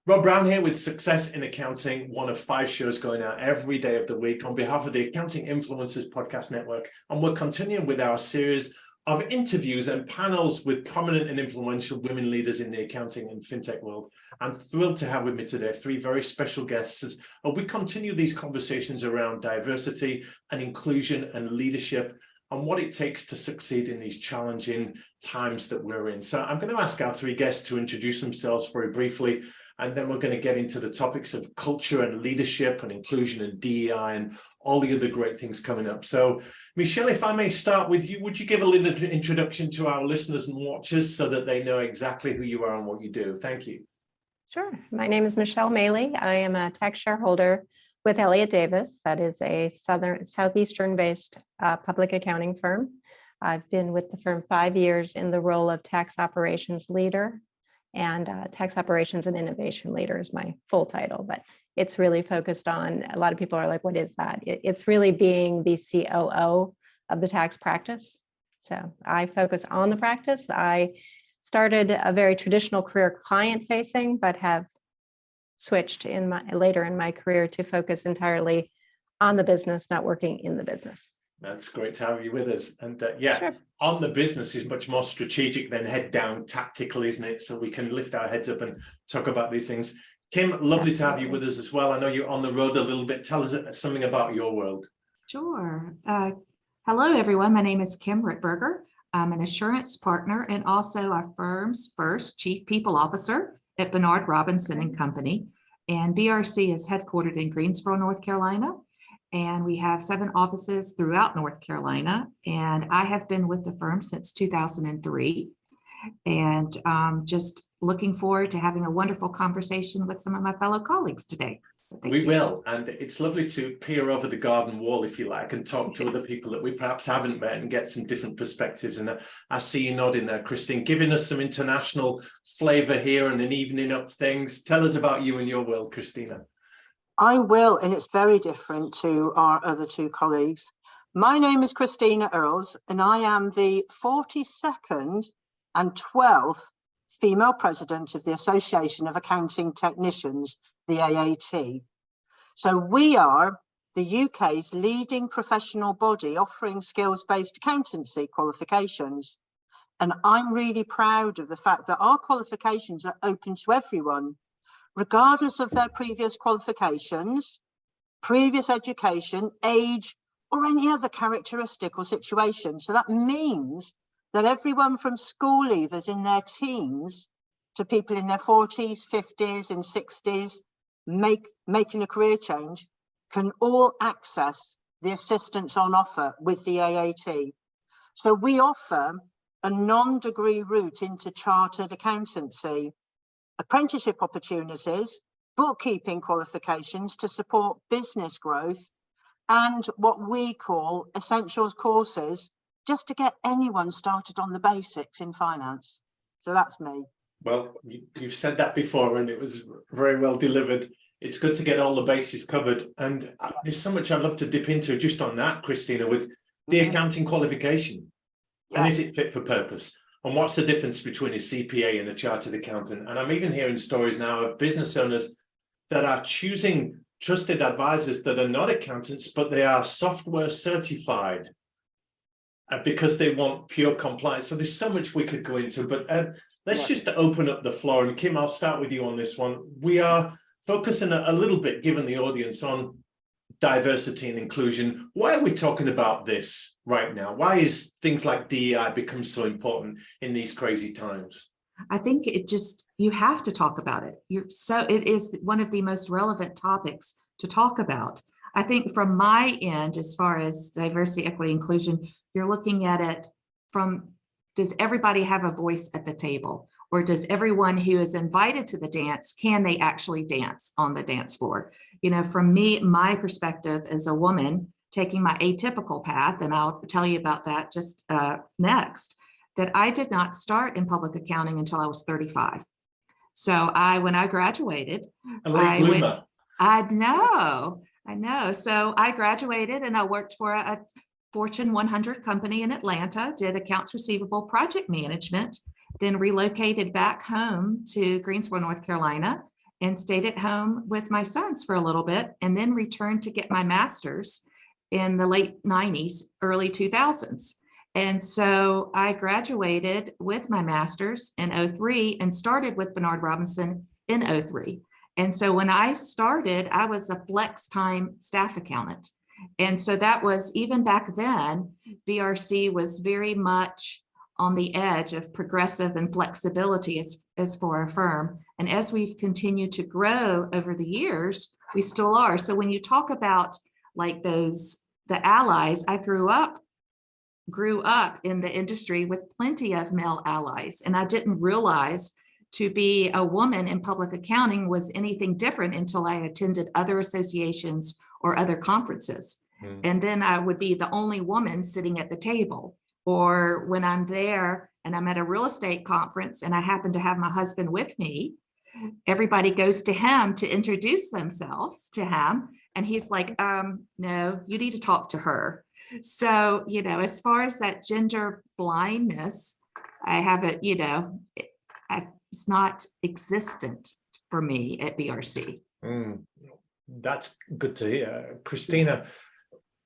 Rob Brown here with Success in Accounting, one of 5 shows going out every day of the week on behalf of the Accounting Influencers Podcast Network. And we're continuing with our series of interviews and panels with prominent and influential women leaders in the accounting and fintech world. I'm thrilled to have with me today 3 very special guests as we continue these conversations around diversity and inclusion and leadership and what it takes to succeed in these challenging times that we're in. So I'm going to ask our 3 guests to introduce themselves very briefly, and then we're going to get into the topics of culture and leadership and inclusion and DEI and all the other great things coming up. So Michelle, if I may start with you, would you give a little introduction to our listeners and watchers so that they know exactly who you are and what you do? Thank you. Sure. My name is Michelle Maley. I am a tax shareholder with Elliott Davis. That is a southeastern-based public accounting firm. I've been with the firm 5 years in the role of tax operations leader, and tax operations and innovation leader is my full title, but it's really focused on, a lot of people are like, what is that? It's really being the COO of the tax practice. So I focus on the practice. I started a very traditional career client facing, but have switched later in my career to focus entirely on the business, not working in the business. That's great to have you with us. And Sure. On the business is much more strategic than head down tactical, isn't it? So we can lift our heads up and talk about these things. Kim, lovely to have you with us as well. I know you're on the road a little bit. Tell us something about your world. Sure. Hello, everyone. My name is Kim Rittberger. I'm an assurance partner and also our firm's first chief people officer at Bernard Robinson and Company. And BRC is headquartered in Greensboro, North Carolina. And we have 7 offices throughout North Carolina. And I have been with the firm since 2003. And just looking forward to having a wonderful conversation with some of my fellow colleagues today. So we will. And it's lovely to peer over the garden wall, if you like, and talk to other people that we perhaps haven't met and get some different perspectives. And I see you nodding there, Christine, giving us some international flavor here and an evening up things. Tell us about you and your world, Christina. I will, and it's very different to our other 2 colleagues. My name is Christina Earls, and I am the 42nd and 12th female president of the Association of Accounting Technicians, the AAT. So we are the UK's leading professional body offering skills-based accountancy qualifications. And I'm really proud of the fact that our qualifications are open to everyone, regardless of their previous qualifications, previous education, age, or any other characteristic or situation. So that means that everyone from school leavers in their teens to people in their 40s, 50s, and 60s making a career change can all access the assistance on offer with the AAT. So we offer a non-degree route into chartered accountancy, apprenticeship opportunities, bookkeeping qualifications to support business growth, and what we call essentials courses, just to get anyone started on the basics in finance. So that's me. Well, you've said that before and it was very well delivered. It's good to get all the bases covered. And there's so much I'd love to dip into just on that, Christina, with the accounting qualification. Yeah. And is it fit for purpose? And what's the difference between a CPA and a chartered accountant? And I'm even hearing stories now of business owners that are choosing trusted advisors that are not accountants, but they are software certified because they want pure compliance. So there's so much we could go into, but let's just open up the floor. And Kim, I'll start with you on this one. We are focusing a little bit, given the audience, on diversity and inclusion. Why are we talking about this right now? Why is things like DEI become so important in these crazy times? I think you have to talk about it. It is one of the most relevant topics to talk about. I think from my end, as far as diversity, equity, inclusion, you're looking at it from, does everybody have a voice at the table? Or does everyone who is invited to the dance, can they actually dance on the dance floor? You know, from me, my perspective as a woman taking my atypical path, and I'll tell you about that just next, that I did not start in public accounting until I was 35. So when I graduated, I know. So I graduated and I worked for a Fortune 100 company in Atlanta, did accounts receivable project management, then relocated back home to Greensboro, North Carolina, and stayed at home with my sons for a little bit, and then returned to get my master's in the late 90s, early 2000s. And so I graduated with my master's in 03 and started with Bernard Robinson in 03. And so when I started, I was a flex time staff accountant. And so that was, even back then, BRC was very much on the edge of progressive and flexibility as for a firm. And as we've continued to grow over the years, we still are. So when you talk about like the allies, I grew up in the industry with plenty of male allies. And I didn't realize to be a woman in public accounting was anything different until I attended other associations or other conferences. And then I would be the only woman sitting at the table. Or when I'm there and I'm at a real estate conference and I happen to have my husband with me, everybody goes to him to introduce themselves to him. And he's like, no, you need to talk to her. So, as far as that gender blindness, I have it, it's not existent for me at BRC. That's good to hear. Christina,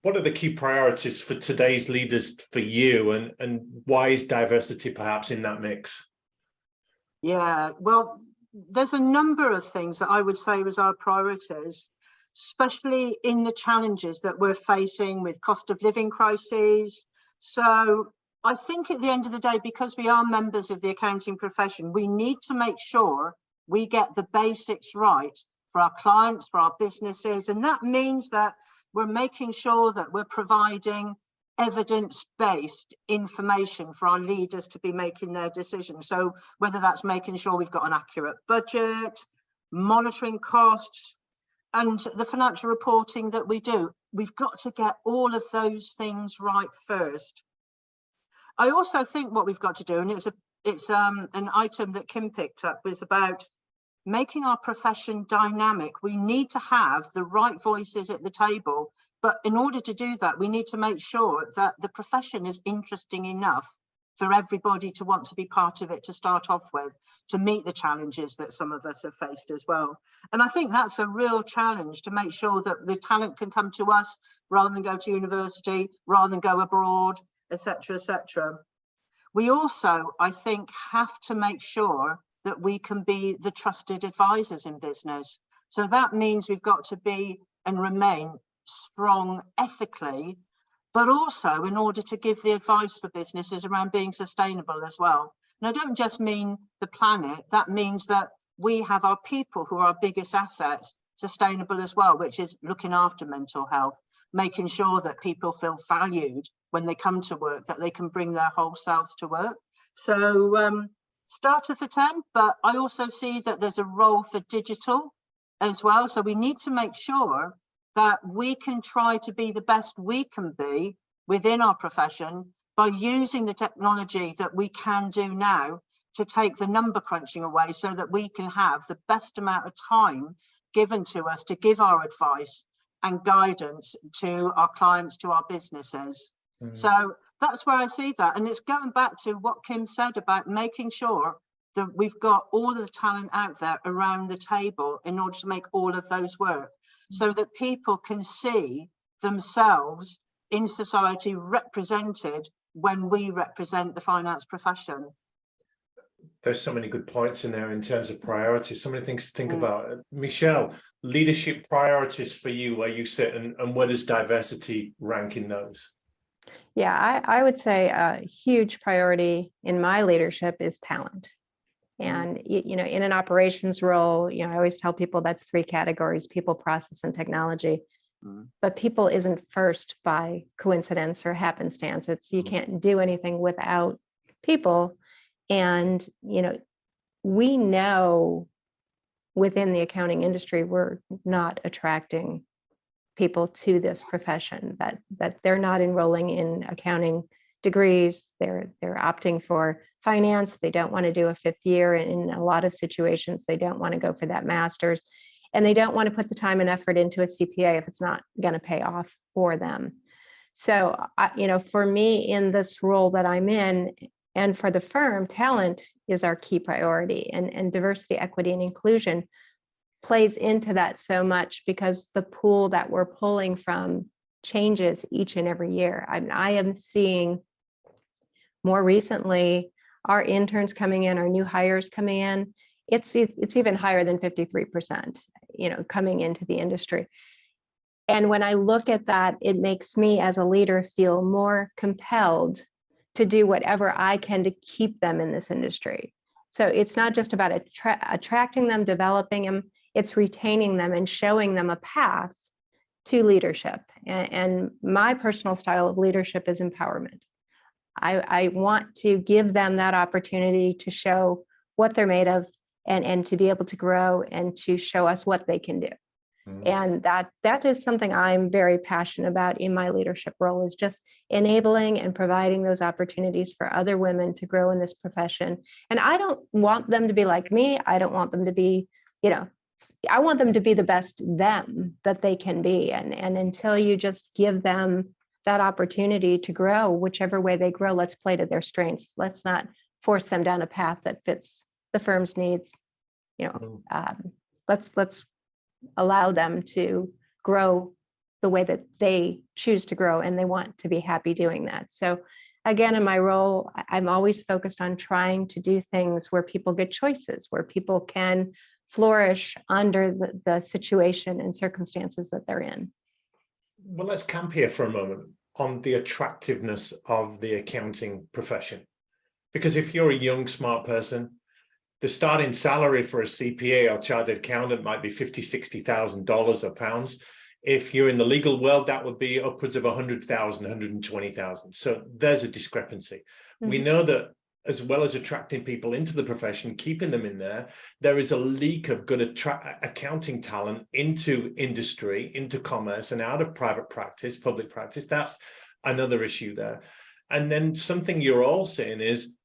what are the key priorities for today's leaders for you, and why is diversity perhaps in that mix? Yeah, well, there's a number of things that I would say was our priorities, especially in the challenges that we're facing with cost of living crises. So I think at the end of the day, because we are members of the accounting profession, we need to make sure we get the basics right for our clients, for our businesses. And that means that we're making sure that we're providing evidence-based information for our leaders to be making their decisions. So whether that's making sure we've got an accurate budget, monitoring costs, and the financial reporting that we do, we've got to get all of those things right first. I also think what we've got to do, and it's an item that Kim picked up, is about making our profession dynamic. We need to have the right voices at the table, but in order to do that, we need to make sure that the profession is interesting enough for everybody to want to be part of it to start off with, to meet the challenges that some of us have faced as well. And I think that's a real challenge, to make sure that the talent can come to us rather than go to university, rather than go abroad, etc., etc. We also, I think, have to make sure that we can be the trusted advisors in business. So that means we've got to be and remain strong ethically, but also in order to give the advice for businesses around being sustainable as well. And I don't just mean the planet, that means that we have our people, who are our biggest assets, sustainable as well, which is looking after mental health, making sure that people feel valued when they come to work, that they can bring their whole selves to work. So starter for 10, but I also see that there's a role for digital as well. So we need to make sure that we can try to be the best we can be within our profession by using the technology that we can do now to take the number crunching away, so that we can have the best amount of time given to us to give our advice and guidance to our clients, to our businesses. So that's where I see that. And it's going back to what Kim said about making sure that we've got all of the talent out there around the table in order to make all of those work, so that people can see themselves in society represented when we represent the finance profession. There's so many good points in there in terms of priorities, so many things to think about. Michelle, leadership priorities for you, where you sit, and where does diversity rank in those? Yeah, I would say a huge priority in my leadership is talent. And, in an operations role, I always tell people that's 3 categories: people, process, and technology. But people isn't first by coincidence or happenstance. You can't do anything without people. And, we know within the accounting industry, we're not attracting people to this profession, that they're not enrolling in accounting degrees. They're opting for finance. They don't want to do a 5th year. And in a lot of situations, they don't want to go for that master's, and they don't want to put the time and effort into a CPA if it's not going to pay off for them. So, for me in this role that I'm in, and for the firm, talent is our key priority, and diversity, equity, and inclusion plays into that so much because the pool that we're pulling from changes each and every year. I am seeing more recently our interns coming in, our new hires coming in, it's even higher than 53%, coming into the industry. And when I look at that, it makes me as a leader feel more compelled to do whatever I can to keep them in this industry. So it's not just about attracting them, developing them, it's retaining them and showing them a path to leadership. And my personal style of leadership is empowerment. I want to give them that opportunity to show what they're made of and to be able to grow and to show us what they can do. And that is something I'm very passionate about in my leadership role, is just enabling and providing those opportunities for other women to grow in this profession. And I don't want them to be like me. I don't want them to be, I want them to be the best them that they can be. And until you just give them that opportunity to grow, whichever way they grow, let's play to their strengths. Let's not force them down a path that fits the firm's needs. Let's allow them to grow the way that they choose to grow, and they want to be happy doing that. So again, in my role, I'm always focused on trying to do things where people get choices, where people can flourish under the situation and circumstances that they're in. Well, let's camp here for a moment on the attractiveness of the accounting profession. Because if you're a young, smart person, the starting salary for a CPA or chartered accountant might be $50,000, $60,000 or pounds. If you're in the legal world, that would be upwards of 100,000, 120,000. So there's a discrepancy. Mm-hmm. We know that as well as attracting people into the profession, keeping them in there is a leak of good accounting talent into industry, into commerce, and out of private practice, public practice. That's another issue there. And then something you're all saying is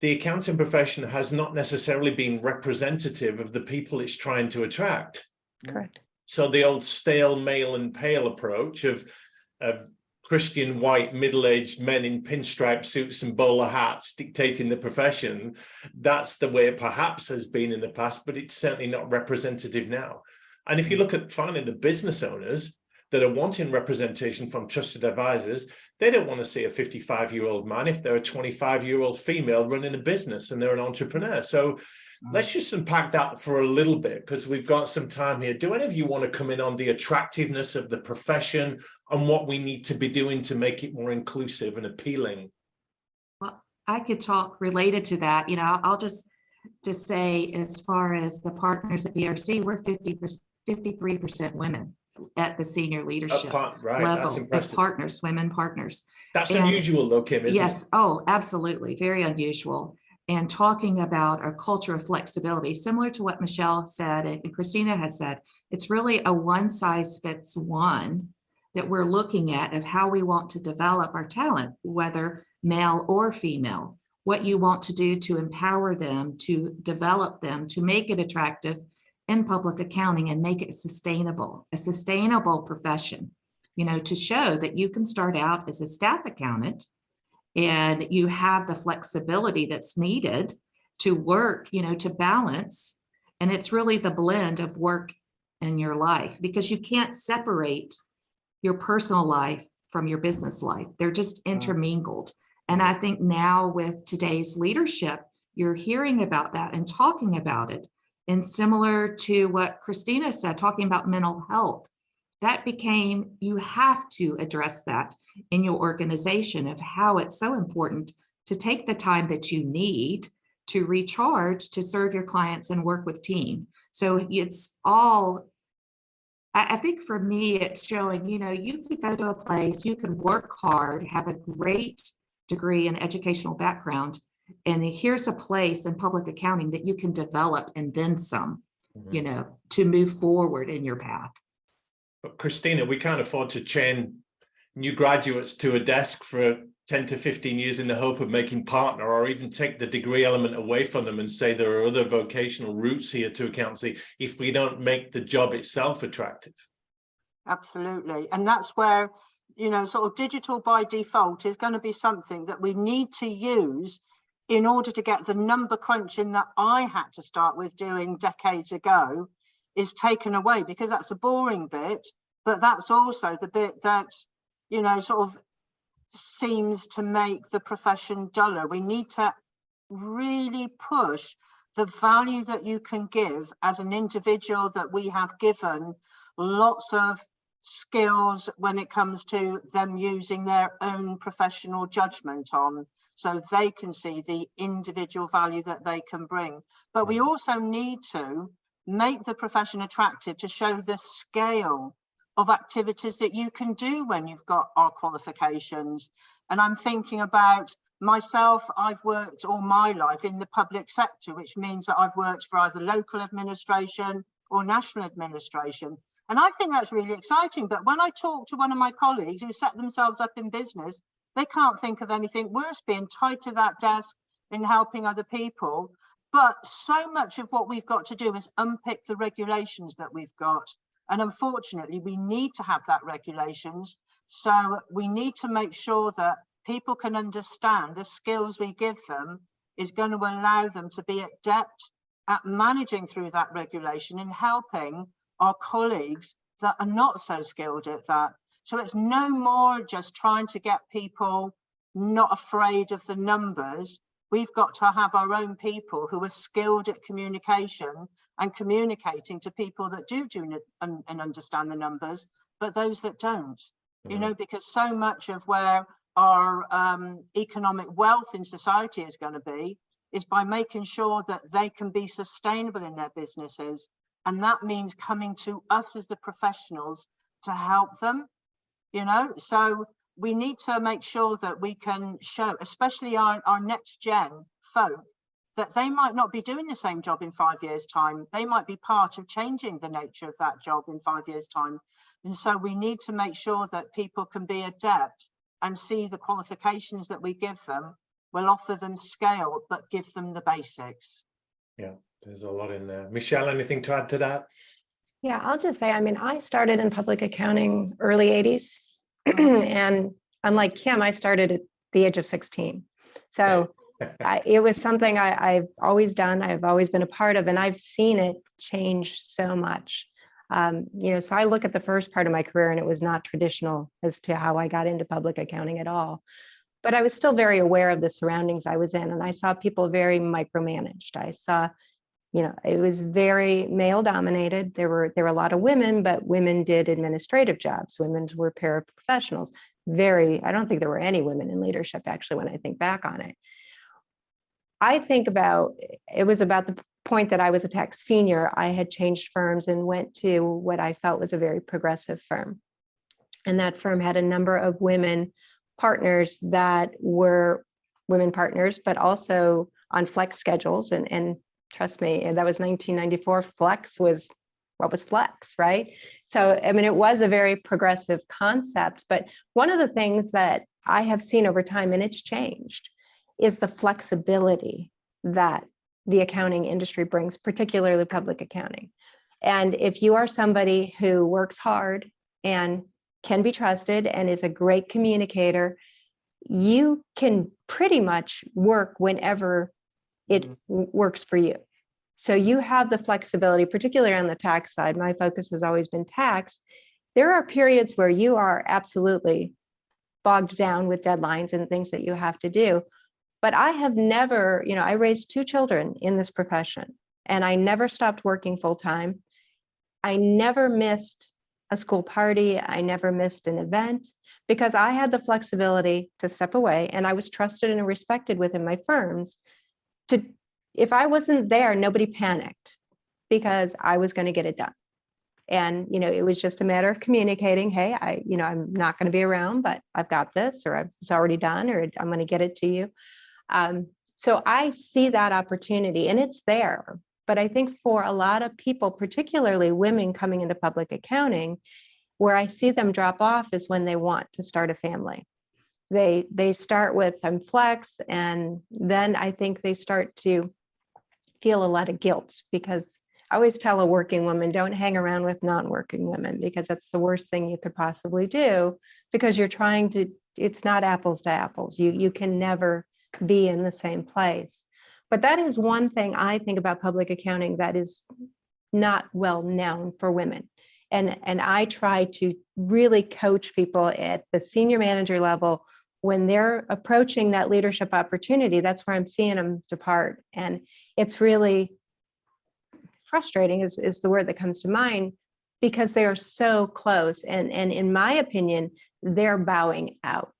the accounting profession has not necessarily been representative of the people it's trying to attract. Correct. So the old stale, male and pale approach of Christian white middle-aged men in pinstripe suits and bowler hats dictating the profession, that's the way it perhaps has been in the past, but it's certainly not representative now. And if you look at finally the business owners that are wanting representation from trusted advisors, they don't want to see a 55-year-old man if they're a 25-year-old female running a business and they're an entrepreneur. So let's just unpack that for a little bit, because we've got some time here. Do any of you want to come in on the attractiveness of the profession and what we need to be doing to make it more inclusive and appealing? Well, I could talk related to that. I'll just say, as far as the partners at BRC, we're 53% women at the senior leadership level. That's partners, women partners. That's unusual though, Kim, isn't it? Yes. Oh, absolutely. Very unusual. And talking about a culture of flexibility, similar to what Michelle said and Christina had said, it's really a one size fits one that we're looking at of how we want to develop our talent, whether male or female, what you want to do to empower them, to develop them, to make it attractive in public accounting and make it a sustainable profession, to show that you can start out as a staff accountant and you have the flexibility that's needed to work, to balance. And it's really the blend of work and your life, because you can't separate your personal life from your business life. They're just intermingled. And I think now with today's leadership, you're hearing about that and talking about it. And similar to what Christina said, talking about mental health, that became, you have to address that in your organization, of how it's so important to take the time that you need to recharge, to serve your clients and work with team. So it's all, I think for me, it's showing, you could go to a place, you could work hard, have a great degree and educational background, and here's a place in public accounting that you can develop and then some, to move forward in your path. But Christina, we can't afford to chain new graduates to a desk for 10 to 15 years in the hope of making partner, or even take the degree element away from them and say there are other vocational routes here to accountancy if we don't make the job itself attractive. Absolutely. And that's where, sort of digital by default is going to be something that we need to use in order to get the number crunching that I had to start with doing decades ago, is taken away, because that's a boring bit, but that's also the bit that, you know, sort of seems to make the profession duller. We need to really push the value that you can give as an individual, that we have given lots of skills when it comes to them using their own professional judgment on, so they can see the individual value that they can bring. But we also need to make the profession attractive to show the scale of activities that you can do when you've got our qualifications. And I'm thinking about myself. I've worked all my life in the public sector, which means that I've worked for either local administration or national administration. And I think that's really exciting. But when I talk to one of my colleagues who set themselves up in business, they can't think of anything worse, being tied to that desk and helping other people. But so much of what we've got to do is unpick the regulations that we've got. And unfortunately, we need to have that regulations. So we need to make sure that people can understand the skills we give them is going to allow them to be adept at managing through that regulation and helping our colleagues that are not so skilled at that. So it's no more just trying to get people not afraid of the numbers. We've got to have our own people who are skilled at communication and communicating to people that do and understand the numbers, but those that don't, you know, because so much of where our economic wealth in society is going to be is by making sure that they can be sustainable in their businesses. And that means coming to us as the professionals to help them, you know. So we need to make sure that we can show, especially our next gen folk, that they might not be doing the same job in 5 years' time. They might be part of changing the nature of that job in 5 years' time. And so we need to make sure that people can be adept and see the qualifications that we give them will offer them scale, but give them the basics. Yeah, there's a lot in there. Michelle, anything to add to that? Yeah, I'll just say, I mean, I started in public accounting early 80s. And unlike Kim, I started at the age of 16. So it was something I've always done. I've always been a part of, and I've seen it change so much. You know, so I look at the first part of my career, and it was not traditional as to how I got into public accounting at all. But I was still very aware of the surroundings I was in, and I saw people very micromanaged. I saw, you know, it was very male dominated. There were a lot of women, but women did administrative jobs. Women were paraprofessionals. I don't think there were any women in leadership, actually, when I think back on it. I think it was about the point that I was a tax senior. I had changed firms and went to what I felt was a very progressive firm. And that firm had a number of women partners that were women partners, but also on flex schedules. And trust me, that was 1994. Flex was, what was flex, right? So, I mean, it was a very progressive concept. But one of the things that I have seen over time, and it's changed, is the flexibility that the accounting industry brings, particularly public accounting. And if you are somebody who works hard and can be trusted and is a great communicator, you can pretty much work whenever it works for you. So you have the flexibility, particularly on the tax side. My focus has always been tax. There are periods where you are absolutely bogged down with deadlines and things that you have to do. But I have never, you know, I raised 2 children in this profession, and I never stopped working full time. I never missed a school party. I never missed an event because I had the flexibility to step away, and I was trusted and respected within my firms. If I wasn't there, nobody panicked because I was going to get it done. And, you know, it was just a matter of communicating, hey, I'm not going to be around, but I've got this, or it's already done, or I'm going to get it to you. So I see that opportunity, and it's there. But I think for a lot of people, particularly women coming into public accounting, where I see them drop off is when they want to start a family. They start with I'm flex, and then I think they start to feel a lot of guilt, because I always tell a working woman, don't hang around with non-working women, because that's the worst thing you could possibly do, because you're trying to, it's not apples to apples. You can never be in the same place. But that is one thing I think about public accounting that is not well known for women. And I try to really coach people at the senior manager level when they're approaching that leadership opportunity. That's where I'm seeing them depart. And it's really frustrating is the word that comes to mind, because they are so close. And in my opinion, they're bowing out.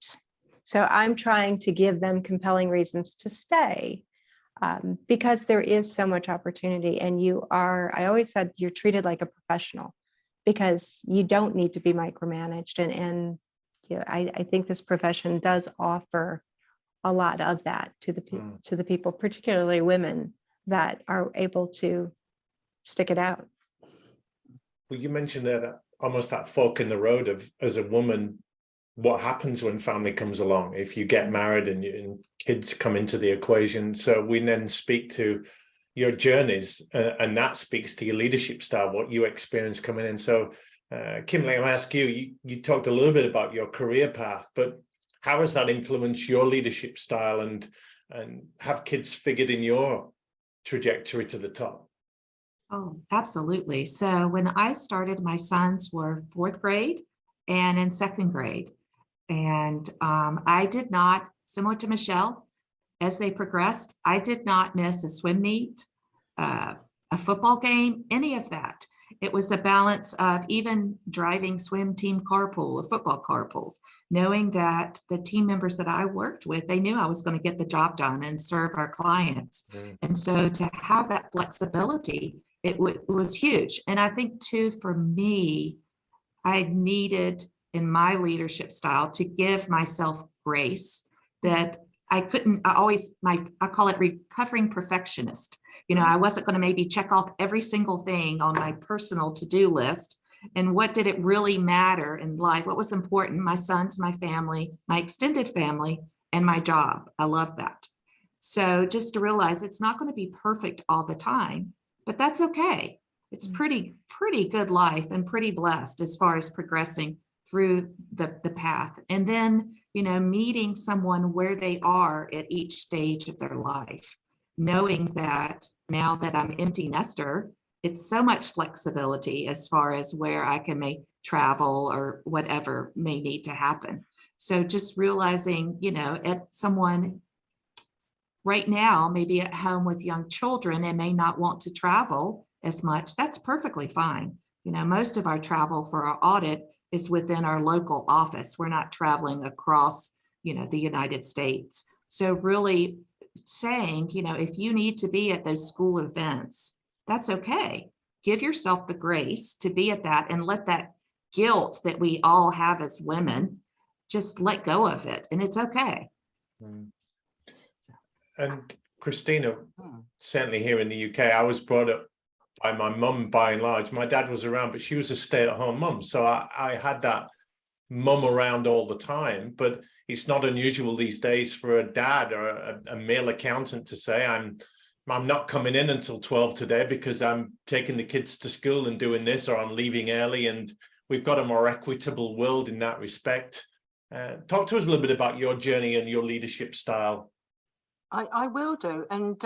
So I'm trying to give them compelling reasons to stay, because there is so much opportunity. And I always said, you're treated like a professional, because you don't need to be micromanaged. And you know, I think this profession does offer a lot of that to the people, particularly women, that are able to stick it out. Well, you mentioned there that almost that fork in the road of, as a woman, what happens when family comes along, if you get married and kids come into the equation. So we then speak to your journeys, and that speaks to your leadership style, what you experience coming in. So Kimberly, I'll ask you, you talked a little bit about your career path, but how has that influenced your leadership style, and have kids figured in your trajectory to the top? Oh, absolutely. So when I started, my sons were 4th grade and in 2nd grade. And I did not, similar to Michelle, as they progressed, I did not miss a swim meet, a football game, any of that. It was a balance of even driving swim team carpool or football carpools, knowing that the team members that I worked with, they knew I was going to get the job done and serve our clients. And so to have that flexibility, it was huge. And I think too, for me, I needed in my leadership style to give myself grace that I couldn't, I call it recovering perfectionist. You know, I wasn't going to maybe check off every single thing on my personal to-do list. And what did it really matter in life? What was important? My sons, my family, my extended family, and my job. I love that. So just to realize it's not going to be perfect all the time, but that's okay. It's pretty good life and pretty blessed as far as progressing through the path. And then, you know, meeting someone where they are at each stage of their life, knowing that now that I'm empty nester, it's so much flexibility as far as where I can may travel or whatever may need to happen. So just realizing, you know, at someone right now, maybe at home with young children and may not want to travel as much, that's perfectly fine. You know, most of our travel for our audit is within our local office. We're not traveling across, you know, the United States. So really saying, you know, if you need to be at those school events, that's okay. Give yourself the grace to be at that and let that guilt that we all have as women, just let go of it. And it's okay. And Christina, certainly here in the UK, I was brought up by my mum by and large. My dad was around, but she was a stay-at-home mum. So I had that mum around all the time, but it's not unusual these days for a dad or a male accountant to say, I'm not coming in until 12 today because I'm taking the kids to school and doing this, or I'm leaving early. And we've got a more equitable world in that respect. Talk to us a little bit about your journey and your leadership style. I will do. And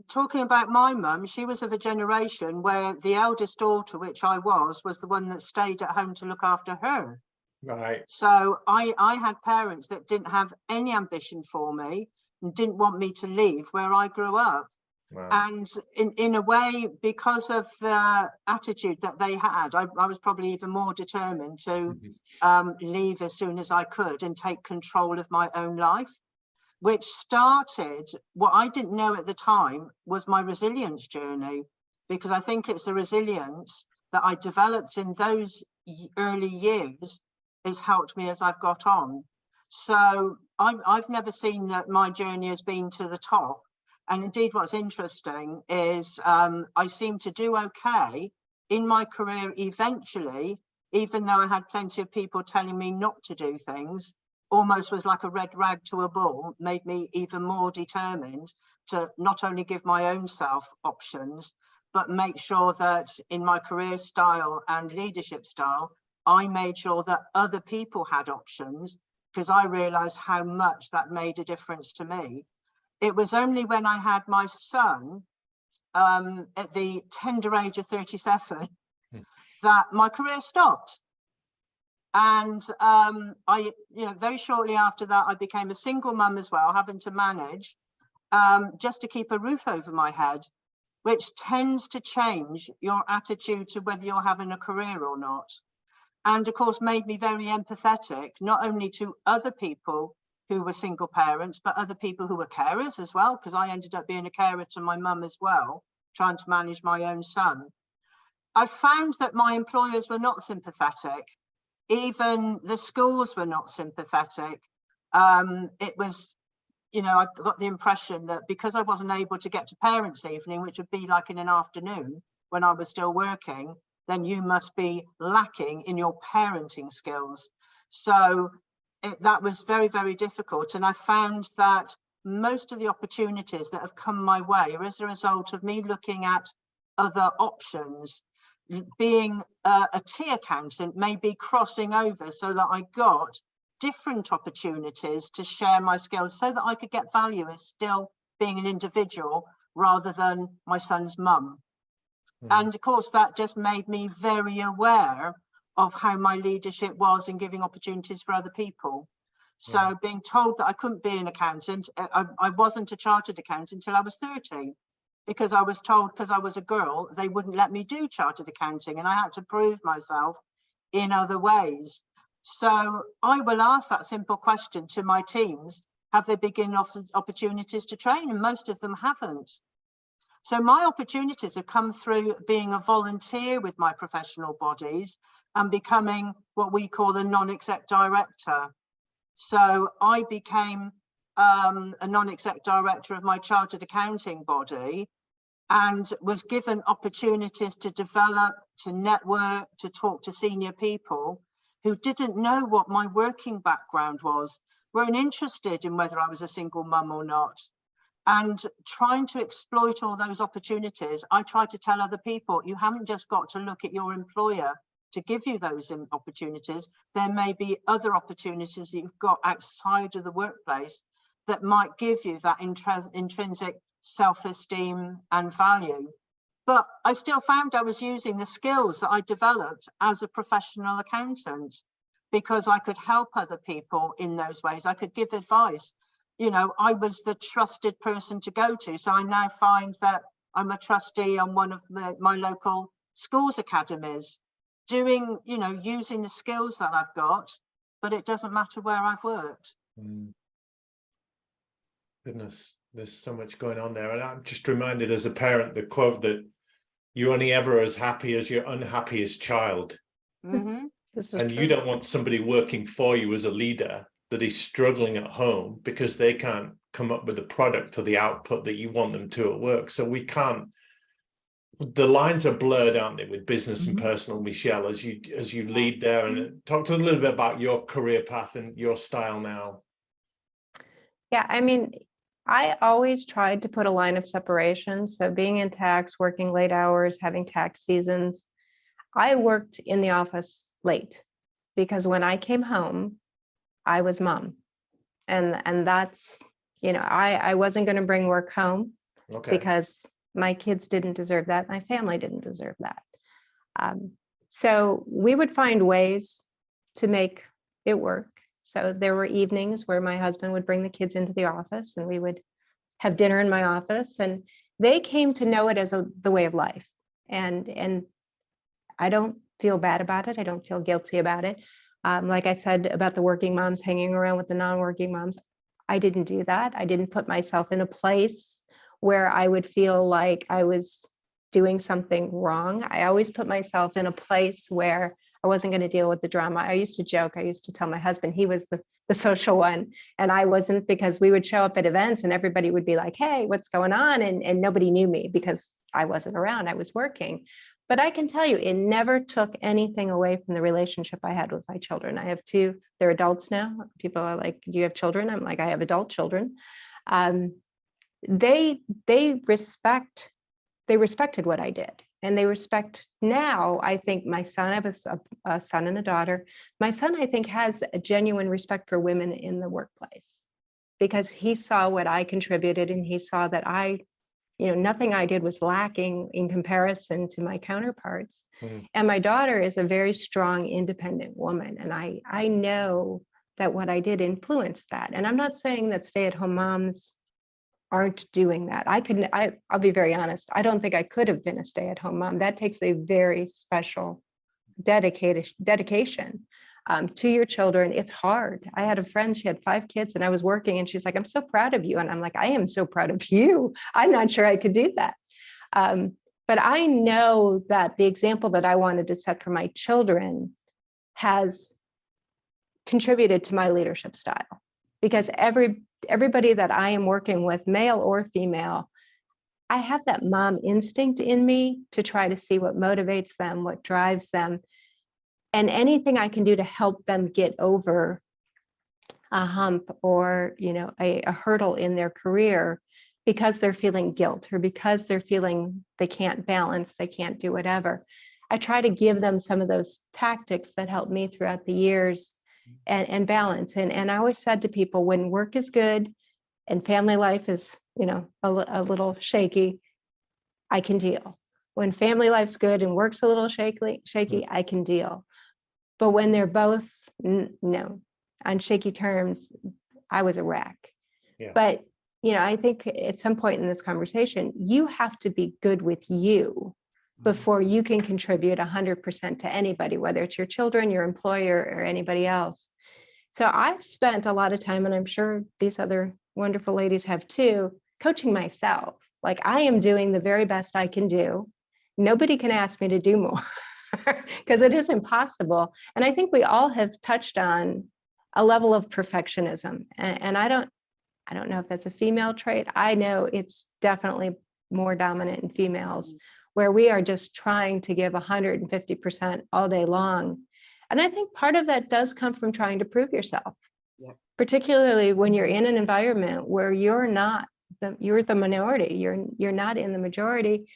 talking about my mum, she was of a generation where the eldest daughter, which I was the one that stayed at home to look after her. Right. So I had parents that didn't have any ambition for me and didn't want me to leave where I grew up. Wow. And in a way, because of the attitude that they had, I was probably even more determined to leave as soon as I could and take control of my own life, which started, what I didn't know at the time was my resilience journey, because I think it's the resilience that I developed in those early years has helped me as I've got on. So I've never seen that my journey has been to the top. And indeed, what's interesting is I seem to do okay in my career eventually, even though I had plenty of people telling me not to do things. Almost was like a red rag to a bull, made me even more determined to not only give my own self options, but make sure that in my career style and leadership style, I made sure that other people had options, because I realized how much that made a difference to me. It was only when I had my son at the tender age of 37 that my career stopped. And very shortly after that, I became a single mum as well, having to manage just to keep a roof over my head, which tends to change your attitude to whether you're having a career or not. And of course, made me very empathetic, not only to other people who were single parents, but other people who were carers as well, because I ended up being a carer to my mum as well, trying to manage my own son. I found that my employers were not sympathetic. Even the schools were not sympathetic. It was, I got the impression that because I wasn't able to get to parents' evening, which would be like in an afternoon when I was still working, then you must be lacking in your parenting skills. So that was very, very difficult. And I found that most of the opportunities that have come my way are as a result of me looking at other options. Being a tea accountant, maybe crossing over so that I got different opportunities to share my skills so that I could get value as still being an individual rather than my son's mum. And of course, that just made me very aware of how my leadership was in giving opportunities for other people. So being told that I couldn't be an accountant, I wasn't a chartered accountant until I was 30. Because I was told, because I was a girl, they wouldn't let me do chartered accounting, and I had to prove myself in other ways. So I will ask that simple question to my teams: have they been given opportunities to train? And most of them haven't. So my opportunities have come through being a volunteer with my professional bodies and becoming what we call a non-exec director. So I became a non-exec director of my chartered accounting body and was given opportunities to develop, to network, to talk to senior people who didn't know what my working background was, weren't interested in whether I was a single mum or not. And trying to exploit all those opportunities, I try to tell other people, you haven't just got to look at your employer to give you those opportunities. There may be other opportunities that you've got outside of the workplace that might give you that intrinsic self-esteem and value. But I still found I was using the skills that I developed as a professional accountant because I could help other people in those ways. I could give advice. I was the trusted person to go to. So I now find that I'm a trustee on one of my local schools academies, doing, using the skills that I've got, but it doesn't matter where I've worked. Goodness, there's so much going on there. And I'm just reminded as a parent, the quote that you're only ever as happy as your unhappiest child. Mm-hmm. And you don't want somebody working for you as a leader that is struggling at home because they can't come up with the product or the output that you want them to at work. So we can't, the lines are blurred, aren't they, with business and personal, Michelle, as you lead there. And talk to us a little bit about your career path and your style now. Yeah, I mean, I always tried to put a line of separation. So being in tax, working late hours, having tax seasons, I worked in the office late because when I came home, I was mom. And that's, I wasn't going to bring work home because my kids didn't deserve that. My family didn't deserve that. So we would find ways to make it work. So there were evenings where my husband would bring the kids into the office and we would have dinner in my office, and they came to know it as the way of life. And I don't feel bad about it. I don't feel guilty about it. Like I said about the working moms hanging around with the non-working moms, I didn't do that. I didn't put myself in a place where I would feel like I was doing something wrong. I always put myself in a place where I wasn't going to deal with the drama. I used to joke. I used to tell my husband he was the social one and I wasn't, because we would show up at events and everybody would be like, hey, what's going on? And nobody knew me because I wasn't around. I was working. But I can tell you, it never took anything away from the relationship I had with my children. I have two, they're adults now. People are like, do you have children? I'm like, I have adult children. They respected what I did. And they respect now, I think my son, I have a son and a daughter. My son, I think, has a genuine respect for women in the workplace because he saw what I contributed and he saw that I nothing I did was lacking in comparison to my counterparts. Mm. And my daughter is a very strong, independent woman. And I know that what I did influenced that. And I'm not saying that stay-at-home moms aren't doing that. I'll be very honest. I don't think I could have been a stay-at-home mom. That takes a very special dedication to your children. It's hard. I had a friend, she had 5 kids and I was working and she's like, I'm so proud of you. And I'm like, I am so proud of you. I'm not sure I could do that. But I know that the example that I wanted to set for my children has contributed to my leadership style, because everybody that I am working with, male or female, I have that mom instinct in me to try to see what motivates them, what drives them, and anything I can do to help them get over a hump or, a hurdle in their career because they're feeling guilt or because they're feeling they can't balance, they can't do whatever. I try to give them some of those tactics that helped me throughout the years and balance. And I always said to people, when work is good and family life is, a little shaky, I can deal. When family life's good and work's a little shaky, I can deal. But when they're both on shaky terms, I was a wreck. Yeah. But I think at some point in this conversation, you have to be good with you before you can contribute 100% to anybody, whether it's your children, your employer, or anybody else. So I've spent a lot of time, and I'm sure these other wonderful ladies have too, coaching myself. Like, I am doing the very best I can do. Nobody can ask me to do more because it is impossible. And I think we all have touched on a level of perfectionism. And I don't know if that's a female trait. I know it's definitely more dominant in females, where we are just trying to give 150% all day long. And I think part of that does come from trying to prove yourself, particularly when you're in an environment where you're the minority, you're not in the majority,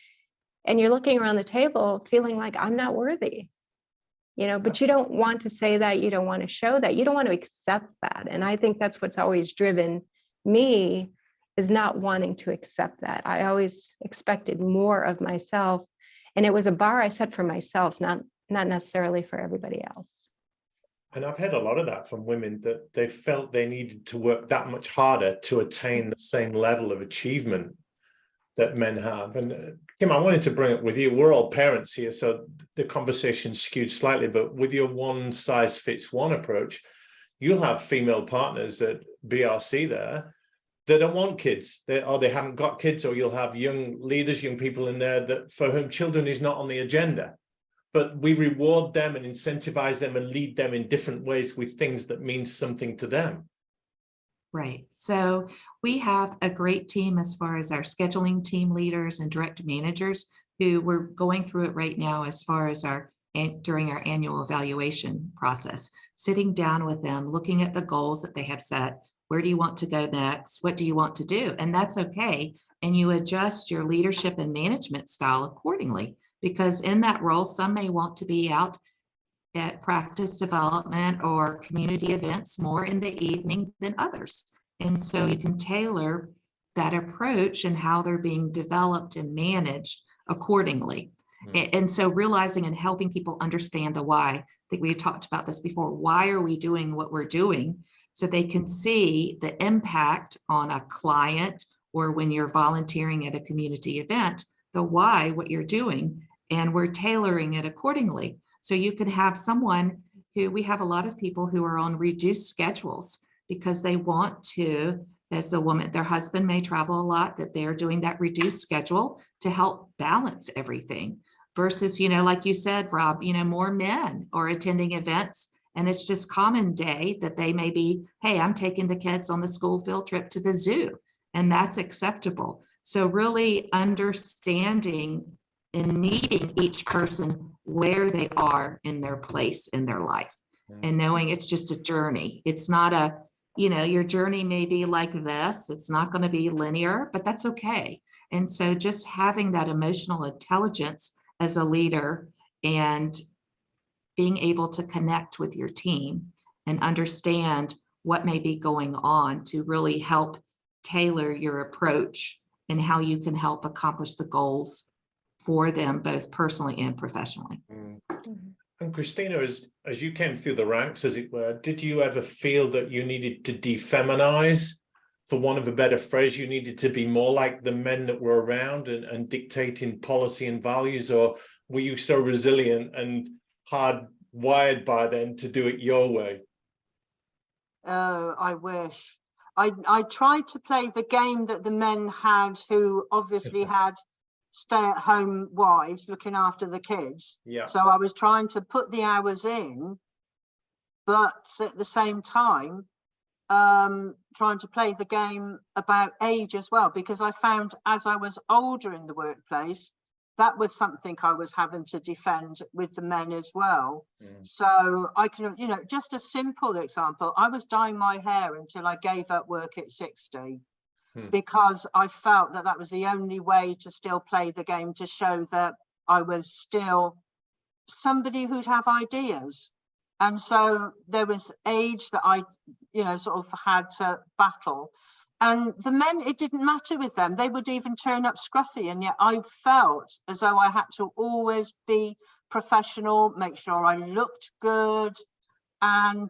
and you're looking around the table feeling like I'm not worthy, but you don't want to say that, you don't want to show that, you don't want to accept that. And I think that's what's always driven me, is not wanting to accept that. I always expected more of myself, and it was a bar I set for myself, not necessarily for everybody else. And I've had a lot of that from women, that they felt they needed to work that much harder to attain the same level of achievement that men have. And Kim, I wanted to bring it with you. We're all parents here, so the conversation skewed slightly, but with your one size fits one approach, you'll have female partners at BRC there that don't want kids, they haven't got kids, or you'll have young leaders, young people in there that for whom children is not on the agenda. But we reward them and incentivize them and lead them in different ways with things that mean something to them. Right. So we have a great team as far as our scheduling team leaders and direct managers, who we're going through it right now as far as during our annual evaluation process, sitting down with them, looking at the goals that they have set. Where do you want to go next? What do you want to do? And that's okay. And you adjust your leadership and management style accordingly, because in that role, some may want to be out at practice development or community events more in the evening than others. And so you can tailor that approach and how they're being developed and managed accordingly. And so realizing and helping people understand the why. I think we talked about this before. Why are we doing what we're doing? So they can see the impact on a client, or when you're volunteering at a community event, the why, what you're doing, and we're tailoring it accordingly. So you can have someone who, we have a lot of people who are on reduced schedules because they want to, as a woman, their husband may travel a lot, that they're doing that reduced schedule to help balance everything. Versus, like you said, Rob, more men are attending events, and it's just common day that they may be, hey, I'm taking the kids on the school field trip to the zoo, and that's acceptable. So really understanding and meeting each person where they are in their place in their life, and knowing it's just a journey. It's not your journey may be like this. It's not going to be linear, but that's okay. And so just having that emotional intelligence as a leader and being able to connect with your team and understand what may be going on to really help tailor your approach and how you can help accomplish the goals for them, both personally and professionally. And Christina, as you came through the ranks, as it were, did you ever feel that you needed to defeminize, for want of a better phrase, you needed to be more like the men that were around and dictating policy and values? Or were you so resilient and hardwired by them to do it your way? Oh, I wish. I tried to play the game that the men had, who obviously had stay-at-home wives looking after the kids. Yeah. So I was trying to put the hours in, but at the same time, trying to play the game about age as well, because I found as I was older in the workplace, that was something I was having to defend with the men as well. So I can, just a simple example, I was dyeing my hair until I gave up work at 60. Because I felt that that was the only way to still play the game, to show that I was still somebody who'd have ideas. And so there was age that I, sort of had to battle. And the men, it didn't matter with them. They would even turn up scruffy. And yet I felt as though I had to always be professional, make sure I looked good, and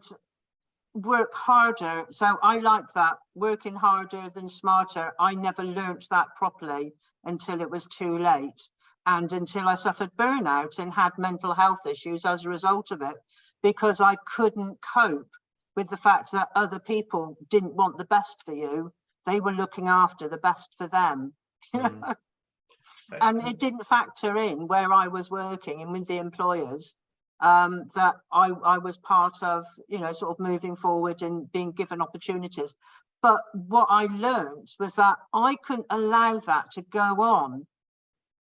work harder. So I like that, working harder than smarter. I never learnt that properly until it was too late, and until I suffered burnout and had mental health issues as a result of it, because I couldn't cope with the fact that other people didn't want the best for you. They were looking after the best for them. And it didn't factor in where I was working and with the employers, that I was part of, sort of moving forward and being given opportunities. But what I learned was that I couldn't allow that to go on,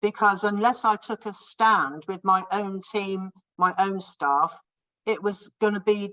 because unless I took a stand with my own team, my own staff, it was going to be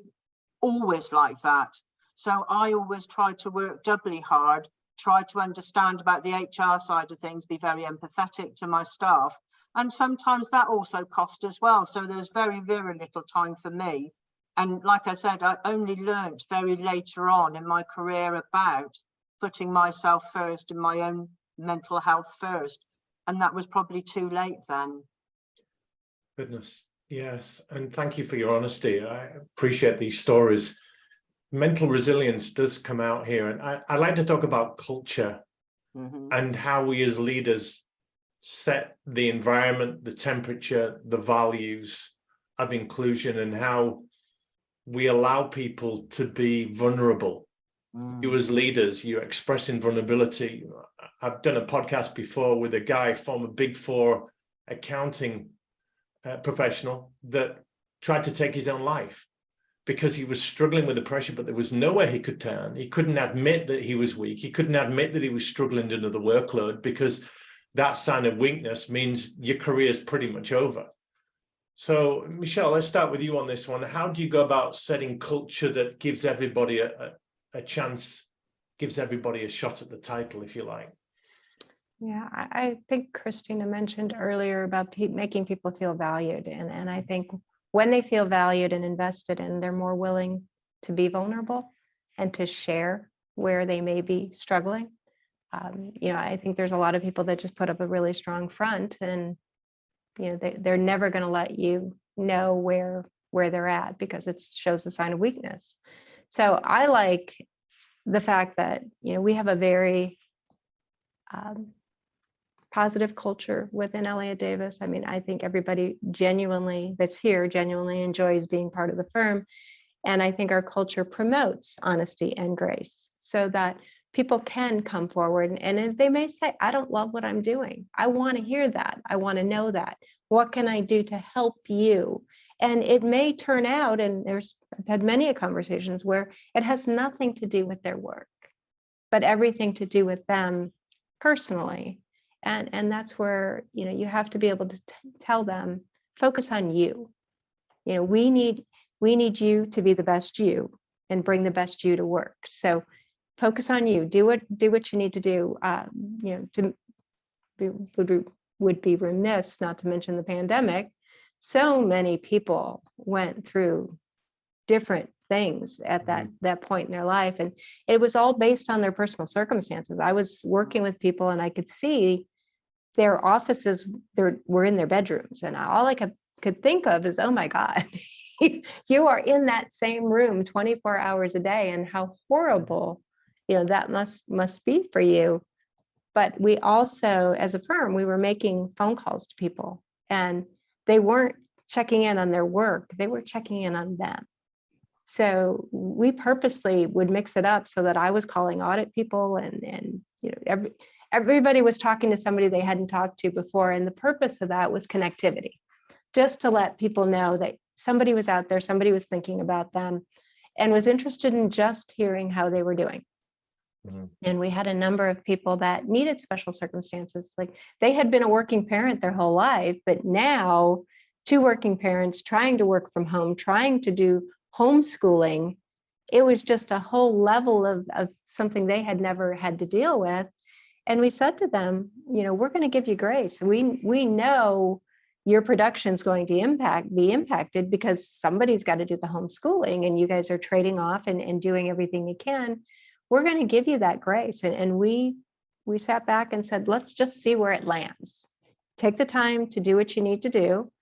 always like that. So I always tried to work doubly hard, try to understand about the HR side of things, be very empathetic to my staff. And sometimes that also cost as well. So there was very, very little time for me. And like I said, I only learned very later on in my career about putting myself first and my own mental health first. And that was probably too late then. Goodness, yes. And thank you for your honesty. I appreciate these stories. Mental resilience does come out here. And I like to talk about culture and how we as leaders set the environment, the temperature, the values of inclusion, and how we allow people to be vulnerable. You as leaders, you're expressing vulnerability. I've done a podcast before with a guy, former Big Four accounting professional, that tried to take his own life because he was struggling with the pressure, but there was nowhere he could turn. He couldn't admit that he was weak. He couldn't admit that he was struggling under the workload, because that sign of weakness means your career is pretty much over. So, Michelle, let's start with you on this one. How do you go about setting culture that gives everybody a chance, gives everybody a shot at the title, if you like? Yeah, I think Christina mentioned earlier about making people feel valued. And I think when they feel valued and invested in, they're more willing to be vulnerable and to share where they may be struggling. I think there's a lot of people that just put up a really strong front, and they're never going to let you know where they're at, because it shows a sign of weakness. So I like the fact that we have a very positive culture within Elliott Davis. I mean, I think everybody that's here genuinely enjoys being part of the firm, and I think our culture promotes honesty and grace, so that people can come forward, and they may say, I don't love what I'm doing. I want to hear that. I want to know that. What can I do to help you? And it may turn out, and I've had many conversations where it has nothing to do with their work, but everything to do with them personally. And that's where, you have to be able to tell them, focus on you. We need you to be the best you and bring the best you to work. So focus on you. Do what you need to do. Would be remiss not to mention the pandemic. So many people went through different things at that point in their life. And it was all based on their personal circumstances. I was working with people and I could see their offices were in their bedrooms. And all I could think of is, oh my God, you are in that same room 24 hours a day, and how horrible, that must be for you. But we also, as a firm, we were making phone calls to people, and they weren't checking in on their work, they were checking in on them. So we purposely would mix it up so that I was calling audit people, and everybody was talking to somebody they hadn't talked to before. And the purpose of that was connectivity, just to let people know that somebody was out there, somebody was thinking about them and was interested in just hearing how they were doing. And we had a number of people that needed special circumstances. Like, they had been a working parent their whole life, but now 2 working parents trying to work from home, trying to do homeschooling. It was just a whole level of something they had never had to deal with. And we said to them, we're going to give you grace. We know your production is going to be impacted because somebody's got to do the homeschooling, and you guys are trading off and doing everything you can. We're going to give you that grace. And we sat back and said, let's just see where it lands. Take the time to do what you need to do.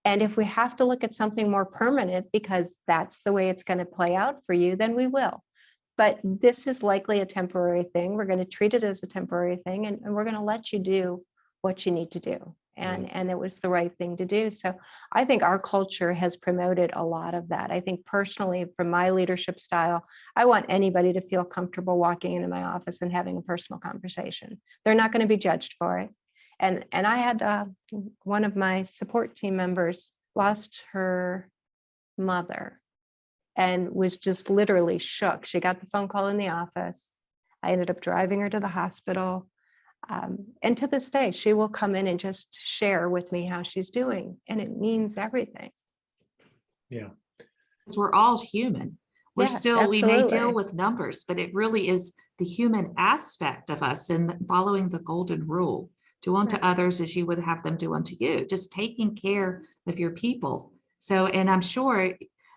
And if we have to look at something more permanent, because that's the way it's going to play out for you, then we will. But this is likely a temporary thing. We're going to treat it as a temporary thing, and we're going to let you do what you need to do. And it was the right thing to do. So I think our culture has promoted a lot of that. I think personally, from my leadership style, I want anybody to feel comfortable walking into my office and having a personal conversation. They're not going to be judged for it. And I had one of my support team members lost her mother and was just literally shook. She got the phone call in the office. I ended up driving her to the hospital. And to this day, she will come in and just share with me how she's doing. And it means everything. Yeah. Because we're all human. We may deal with numbers, but it really is the human aspect of us, and following the golden rule. Do unto others as you would have them do unto you. Just taking care of your people. So, and I'm sure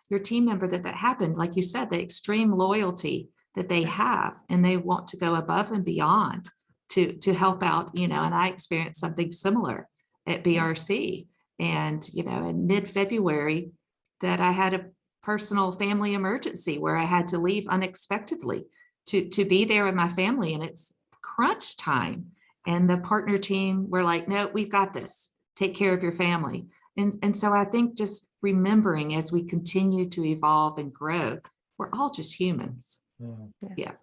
your team member that happened, like you said, the extreme loyalty that they have, and they want to go above and beyond to help out, and I experienced something similar at BRC. And, in mid-February, that I had a personal family emergency where I had to leave unexpectedly to be there with my family, and it's crunch time. And the partner team were like, no, we've got this. Take care of your family. And so I think just remembering as we continue to evolve and grow, we're all just humans. Yeah.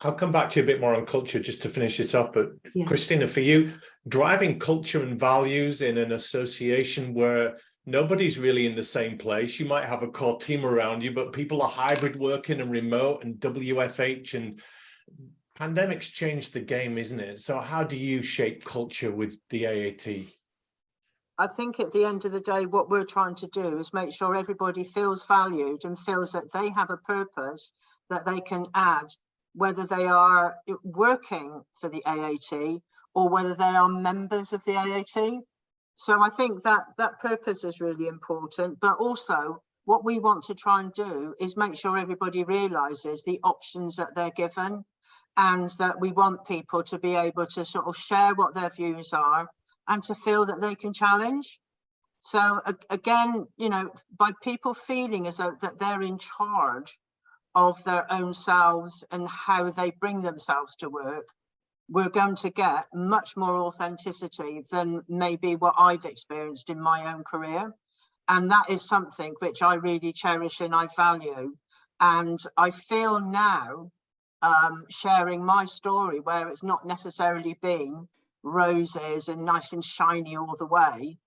I'll come back to you a bit more on culture just to finish this up. But Christina, for you, driving culture and values in an association where nobody's really in the same place. You might have a core team around you, but people are hybrid working and remote and WFH, and pandemic's changed the game, isn't it? So how do you shape culture with the AAT? I think at the end of the day, what we're trying to do is make sure everybody feels valued and feels that they have a purpose that they can add, whether they are working for the AAT or whether they are members of the AAT. So I think that purpose is really important, but also what we want to try and do is make sure everybody realizes the options that they're given, and that we want people to be able to sort of share what their views are and to feel that they can challenge. So again, by people feeling as though that they're in charge of their own selves and how they bring themselves to work, we're going to get much more authenticity than maybe what I've experienced in my own career. And that is something which I really cherish and I value. And I feel now, sharing my story, where it's not necessarily been roses and nice and shiny all the way,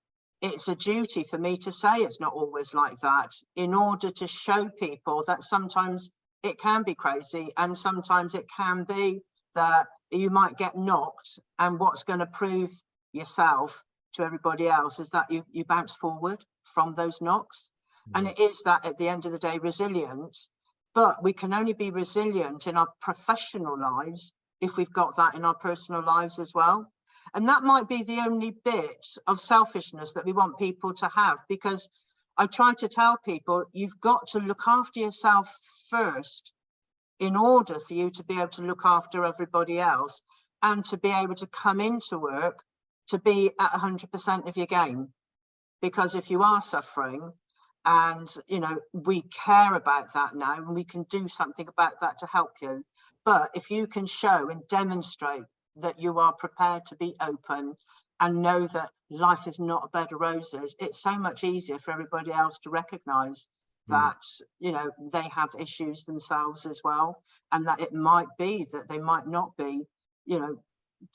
it's a duty for me to say it's not always like that, in order to show people that sometimes it can be crazy, and sometimes it can be that you might get knocked, and what's going to prove yourself to everybody else is that you bounce forward from those knocks. And it is that, at the end of the day, resilience. But we can only be resilient in our professional lives if we've got that in our personal lives as well. And that might be the only bit of selfishness that we want people to have, because I try to tell people you've got to look after yourself first in order for you to be able to look after everybody else and to be able to come into work to be at 100% of your game. Because if you are suffering, and you know, we care about that now and we can do something about that to help you. But if you can show and demonstrate that you are prepared to be open and know that life is not a bed of roses, it's so much easier for everybody else to recognize that, you know, they have issues themselves as well, and that it might be that they might not be, you know,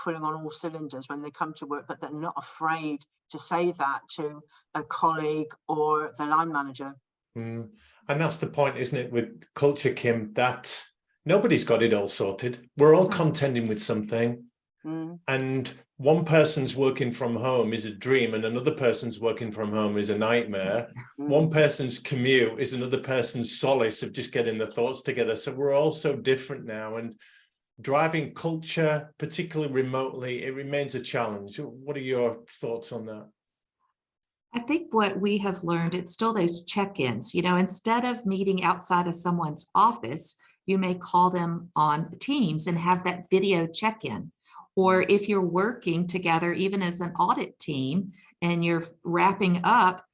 putting on all cylinders when they come to work, but they're not afraid to say that to a colleague or the line manager. And that's the point, isn't it, with culture, Kim, that nobody's got it all sorted. We're all contending with something. And one person's working from home is a dream and another person's working from home is a nightmare. One person's commute is another person's solace of just getting the thoughts together. So we're all so different now, and driving culture, particularly remotely, it remains a challenge. What are your thoughts on that? I think what we have learned, it's still those check-ins, you know, instead of meeting outside of someone's office, you may call them on Teams and have that video check-in. Or if you're working together, even as an audit team, and you're wrapping up,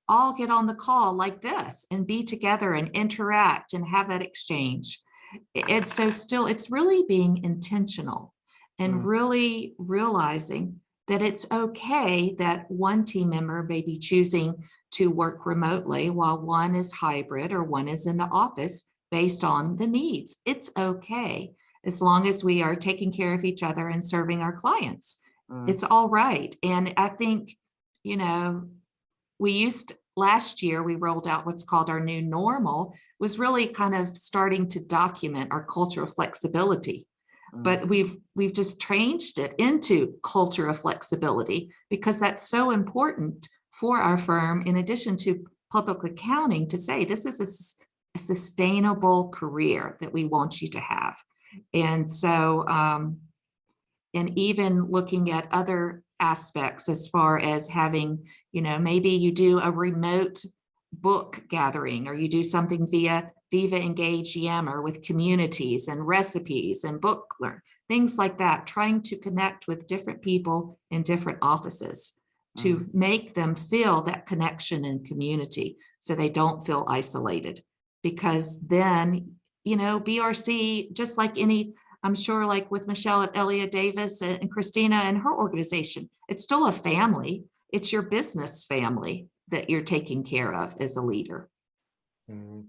all get on the call like this and be together and interact and have that exchange. It's so still, it's really being intentional and really realizing that it's okay that one team member may be choosing to work remotely while one is hybrid or one is in the office based on the needs. It's okay, as long as we are taking care of each other and serving our clients. It's all right. And I think, you know, last year, we rolled out what's called our new normal, was really kind of starting to document our culture of flexibility. But we've just changed it into culture of flexibility because that's so important for our firm, in addition to public accounting, to say this is a sustainable career that we want you to have. And so, and even looking at other aspects as far as having, you know, maybe you do a remote book gathering, or you do something via Viva Engage Yammer with communities and recipes and book learn, things like that, trying to connect with different people in different offices to make them feel that connection and community so they don't feel isolated. Because then, you know, BRC, just like any, I'm sure like with Michelle at Elliott Davis and Christina and her organization, it's still a family. It's your business family that you're taking care of as a leader. And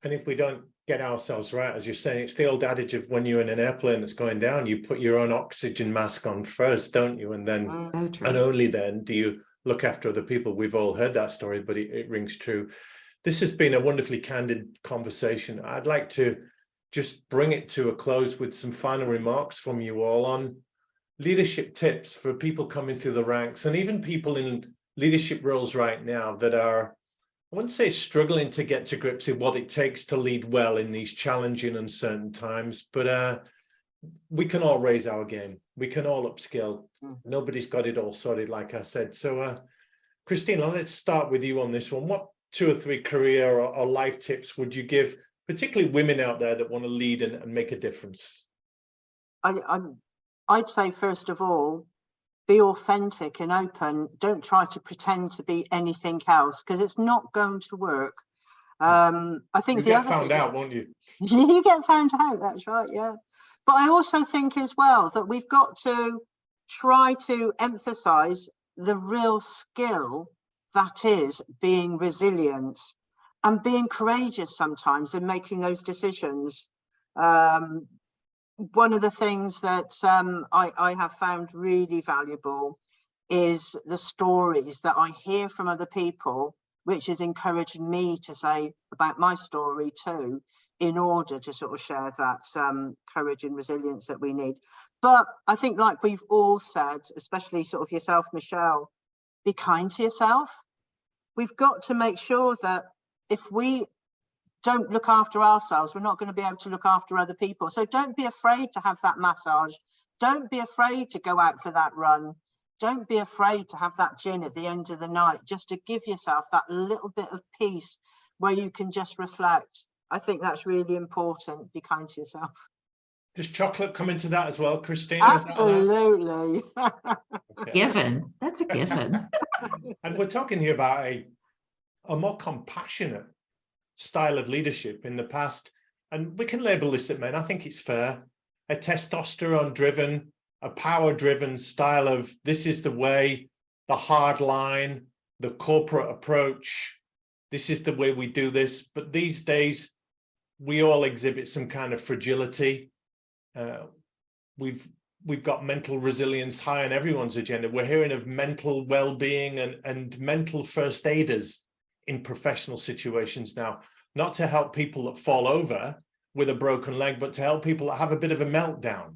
if we don't get ourselves right, as you're saying, it's the old adage of when you're in an airplane that's going down, you put your own oxygen mask on first, don't you? And then, So true. and only then do you look after other people. We've all heard that story, but it rings true. This has been a wonderfully candid conversation. I'd like to just bring it to a close with some final remarks from you all on leadership tips for people coming through the ranks, and even people in leadership roles right now that are, I wouldn't say struggling to get to grips with what it takes to lead well in these challenging, uncertain times, but we can all raise our game. We can all upskill. Nobody's got it all sorted, like I said. So, Christina, let's start with you on this one. What 2 or 3 career or life tips would you give, particularly women out there that want to lead and make a difference? I'd say, first of all, be authentic and open. Don't try to pretend to be anything else, because it's not going to work. I think you the get other found thing out, won't you? You get found out, that's right, yeah. But I also think as well that we've got to try to emphasize the real skill that is being resilient and being courageous sometimes in making those decisions. One of the things that I have found really valuable is the stories that I hear from other people, which has encouraged me to say about my story too, in order to sort of share that courage and resilience that we need. But I think, like we've all said, especially sort of yourself, Michelle, be kind to yourself. We've got to make sure that if we don't look after ourselves, we're not going to be able to look after other people. So don't be afraid to have that massage. Don't be afraid to go out for that run. don't be afraid to have that gin at the end of the night, just to give yourself that little bit of peace where you can just reflect. I think that's really important. Be kind to yourself. Does chocolate come into that as well, Christina? Is that allowed? Absolutely. Okay. Given, that's a given. And we're talking here about a more compassionate style of leadership in the past. And we can label this at men, I think it's fair, a testosterone-driven, a power-driven style of this is the way, the hard line, the corporate approach, this is the way we do this. But these days, we all exhibit some kind of fragility. We've got mental resilience high on everyone's agenda. We're hearing of mental well-being and mental first aiders in professional situations now, not to help people that fall over with a broken leg, but to help people that have a bit of a meltdown.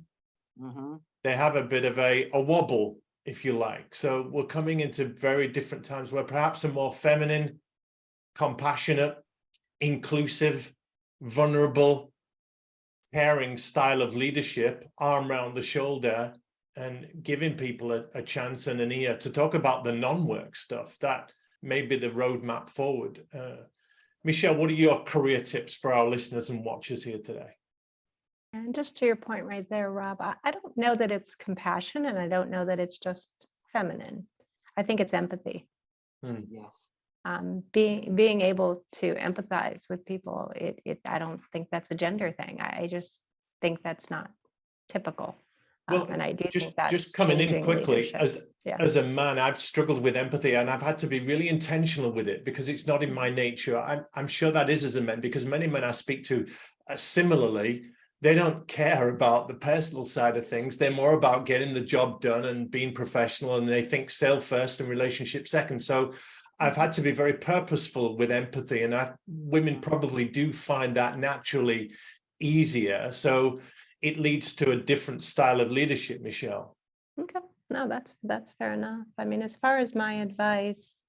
Mm-hmm. They have a bit of a wobble, if you like. So we're coming into very different times where perhaps a more feminine, compassionate, inclusive, vulnerable, caring style of leadership, arm around the shoulder, and giving people a chance and an ear to talk about the non-work stuff. That may be the roadmap forward. Michelle, what are your career tips for our listeners and watchers here today? And just to your point right there, Rob, I don't know that it's compassion, and I don't know that it's just feminine. I think it's empathy. Yes. Being able to empathize with people, I don't think that's a gender thing. I just think that's not typical. Well, and I do just think that's just coming in changing quickly, leadership. as a man, I've struggled with empathy, and I've had to be really intentional with it because it's not in my nature. I'm sure that is as a man, because many men I speak to similarly, they don't care about the personal side of things. They're more about getting the job done and being professional, and they think self first and relationship second. So I've had to be very purposeful with empathy, and women probably do find that naturally easier. So it leads to a different style of leadership, Michelle. Okay, no, that's fair enough. I mean, as far as my advice,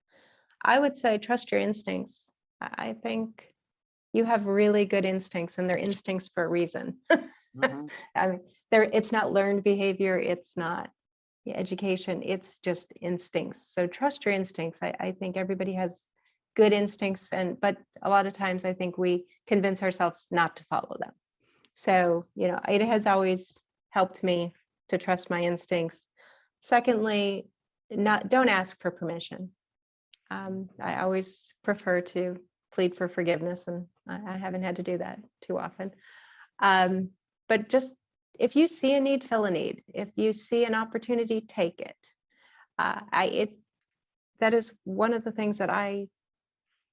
I would say trust your instincts. I think you have really good instincts, and they're instincts for a reason. Mm-hmm. I mean, it's not learned behavior, it's not education, it's just instincts. So trust your instincts. I think everybody has good instincts, but a lot of times I think we convince ourselves not to follow them. So, it has always helped me to trust my instincts. Secondly, don't ask for permission. I always prefer to plead for forgiveness, and I haven't had to do that too often. But just, if you see a need, fill a need. If you see an opportunity, take it. That is one of the things that I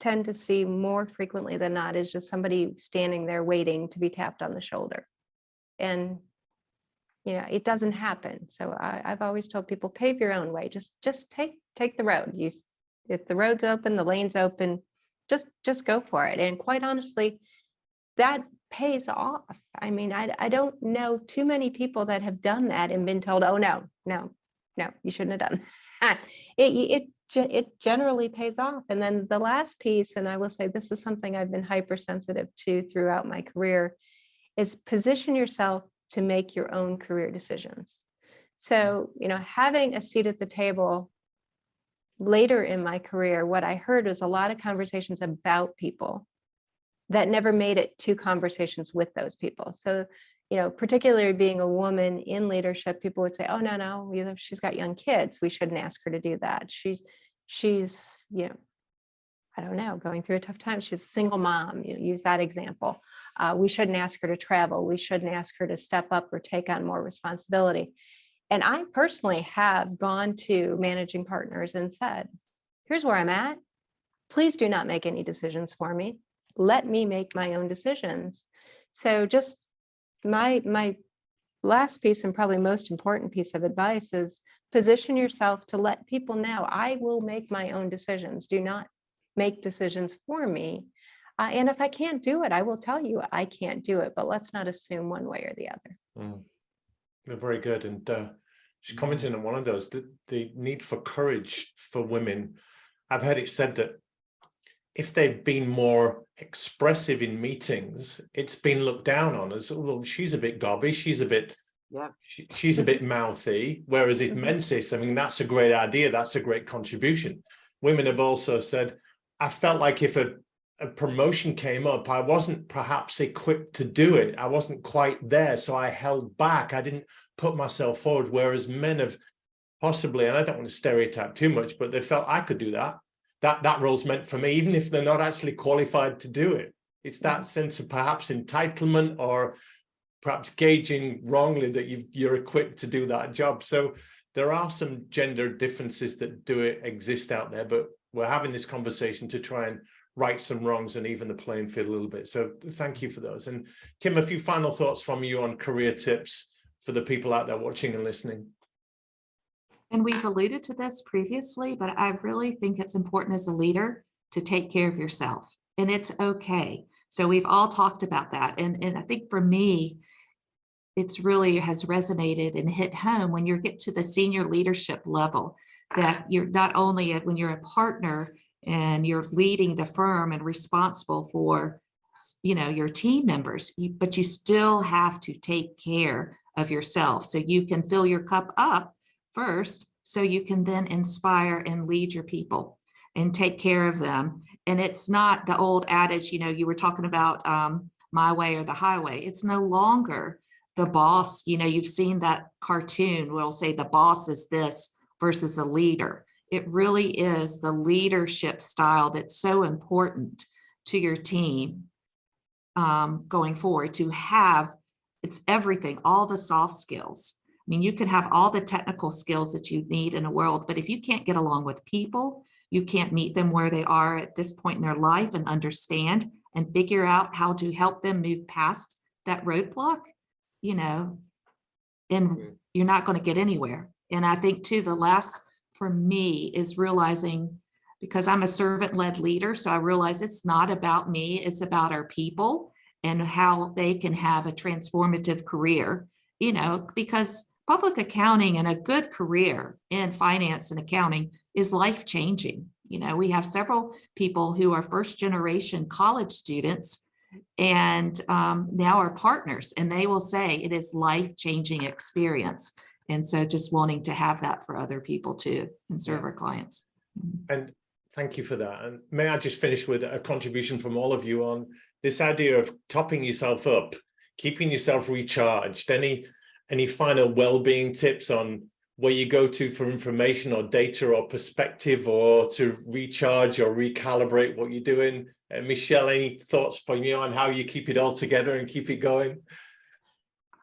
tend to see more frequently than not, is just somebody standing there waiting to be tapped on the shoulder. And it doesn't happen. So I've always told people, pave your own way. Just take the road. If the road's open, the lane's open, just go for it. And quite honestly, that pays off. I mean, I don't know too many people that have done that and been told, oh, no, you shouldn't have done that. It generally pays off. And then the last piece, and I will say this is something I've been hypersensitive to throughout my career, is position yourself to make your own career decisions. So, having a seat at the table later in my career, what I heard was a lot of conversations about people that never made it to conversations with those people. So, particularly being a woman in leadership, people would say, oh, no, she's got young kids, we shouldn't ask her to do that. She's I don't know, going through a tough time. She's a single mom, use that example. We shouldn't ask her to travel. We shouldn't ask her to step up or take on more responsibility. And I personally have gone to managing partners and said, here's where I'm at. Please do not make any decisions for me. Let me make my own decisions. So just my last piece, and probably most important piece of advice, is position yourself to let people know I will make my own decisions. Do not make decisions for me. And if I can't do it, I will tell you I can't do it, but let's not assume one way or the other. Very good. And just commenting on one of those, the need for courage for women. I've heard it said that if they've been more expressive in meetings, it's been looked down on as, well, she's a bit gobby, she's a bit Yeah. She's a bit mouthy. Whereas if Mensis, I mean, that's a great idea. That's a great contribution. Women have also said, I felt like if a promotion came up, I wasn't perhaps equipped to do it. I wasn't quite there. So I held back. I didn't put myself forward. Whereas men have possibly, and I don't want to stereotype too much, but they felt I could do that. That role's meant for me, even if they're not actually qualified to do it. It's that sense of perhaps entitlement or perhaps gauging wrongly that you're equipped to do that job. So there are some gender differences that do exist out there, but we're having this conversation to try and right some wrongs and even the playing field a little bit. So thank you for those. And Kim, a few final thoughts from you on career tips for the people out there watching and listening. And we've alluded to this previously, but I really think it's important as a leader to take care of yourself, and it's okay. So we've all talked about that. And I think for me, it's really has resonated and hit home when you get to the senior leadership level, that you're not only when you're a partner and you're leading the firm and responsible for, your team members, but you still have to take care of yourself so you can fill your cup up first, so you can then inspire and lead your people and take care of them. And it's not the old adage, you were talking about my way or the highway. It's no longer the boss. You've seen that cartoon where it'll say the boss is this versus a leader. It really is the leadership style that's so important to your team going forward, to have. It's everything, all the soft skills. I mean, you can have all the technical skills that you need in a world, but if you can't get along with people, you can't meet them where they are at this point in their life and understand and figure out how to help them move past that roadblock, and you're not going to get anywhere. And I think too, the last for me is realizing, because I'm a servant-led leader, so I realize it's not about me, it's about our people and how they can have a transformative career, because public accounting and a good career in finance and accounting is life-changing. We have several people who are first-generation college students and now are partners, and they will say it is life-changing experience. And so just wanting to have that for other people too and serve our clients. And thank you for that. And may I just finish with a contribution from all of you on this idea of topping yourself up, keeping yourself recharged. Any final well-being tips on where you go to for information or data or perspective, or to recharge or recalibrate what you're doing? Michelle, any thoughts from you on how you keep it all together and keep it going?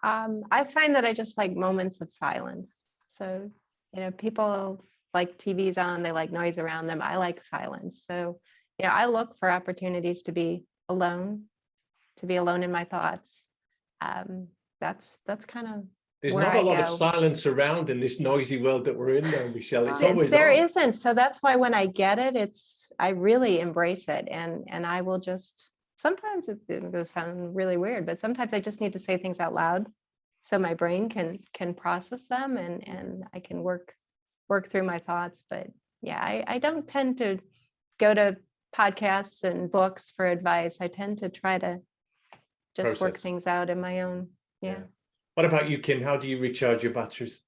I find that I just like moments of silence. So, people like TV's on, they like noise around them. I like silence. So, I look for opportunities to be alone in my thoughts. That's kind of There's where not a I lot of go. silence around in this noisy world that we're in now, Michelle. It's always There on. isn't. So that's why when I get it, I really embrace it. And I will just, sometimes it's going to sound really weird, but sometimes I just need to say things out loud so my brain can process them and I can work through my thoughts. But yeah, I don't tend to go to podcasts and books for advice. I tend to try to just work Process. things out in my own. Yeah. What about you, Kim? How do you recharge your batteries?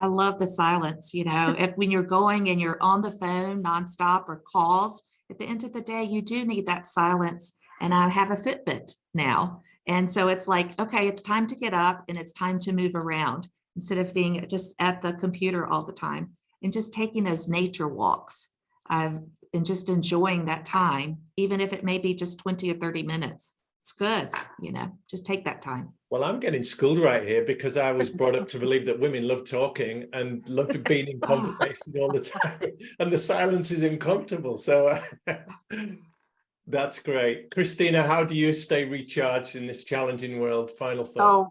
I love the silence, when you're going and you're on the phone nonstop or calls, at the end of the day, you do need that silence. And I have a Fitbit now. And so it's like, okay, it's time to get up and it's time to move around instead of being just at the computer all the time, and just taking those nature walks and just enjoying that time, even if it may be just 20 or 30 minutes. It's good, just take that time. Well, I'm getting schooled right here because I was brought up to believe that women love talking and love being in conversation all the time, and the silence is uncomfortable. So that's great. Christina, how do you stay recharged in this challenging world? Final thoughts? Oh,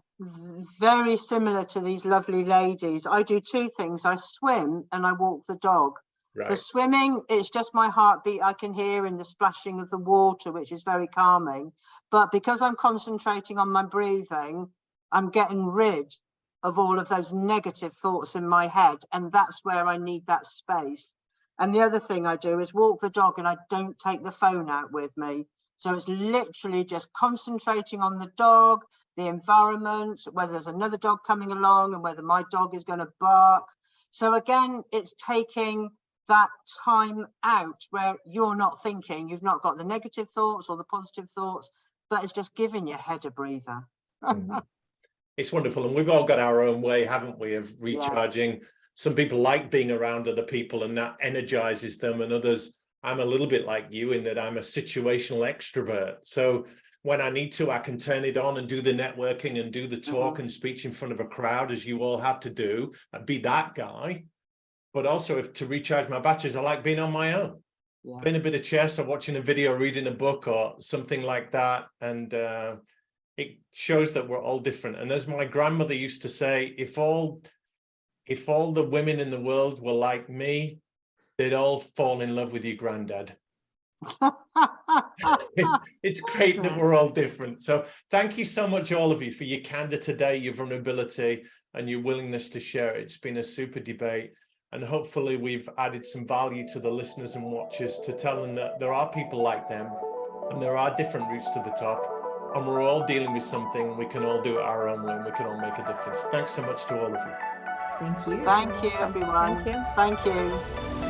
very similar to these lovely ladies. I do two things. I swim and I walk the dog. Right. The swimming, it's just my heartbeat I can hear in the splashing of the water, which is very calming. But because I'm concentrating on my breathing, I'm getting rid of all of those negative thoughts in my head. And that's where I need that space. And the other thing I do is walk the dog, and I don't take the phone out with me. So it's literally just concentrating on the dog, the environment, whether there's another dog coming along and whether my dog is going to bark. So again, it's taking that time out where you're not thinking, you've not got the negative thoughts or the positive thoughts, but it's just giving your head a breather. It's wonderful. And we've all got our own way, haven't we, of recharging. Yeah. Some people like being around other people and that energizes them, and others, I'm a little bit like you in that I'm a situational extrovert. So when I need to, I can turn it on and do the networking and do the talk and speech in front of a crowd, as you all have to do, and be that guy. But also, if to recharge my batteries, I like being on my own, playing a bit of chess or watching a video, reading a book or something like that. And it shows that we're all different. And as my grandmother used to say, if all the women in the world were like me, they'd all fall in love with your granddad. It's great that we're all different. So thank you so much, all of you, for your candor today, your vulnerability and your willingness to share. It's been a super debate, and hopefully we've added some value to the listeners and watchers to tell them that there are people like them and there are different routes to the top, and we're all dealing with something. We can all do it our own way and we can all make a difference. Thanks so much to all of you. Thank you. Thank you, everyone. Thank you. Thank you.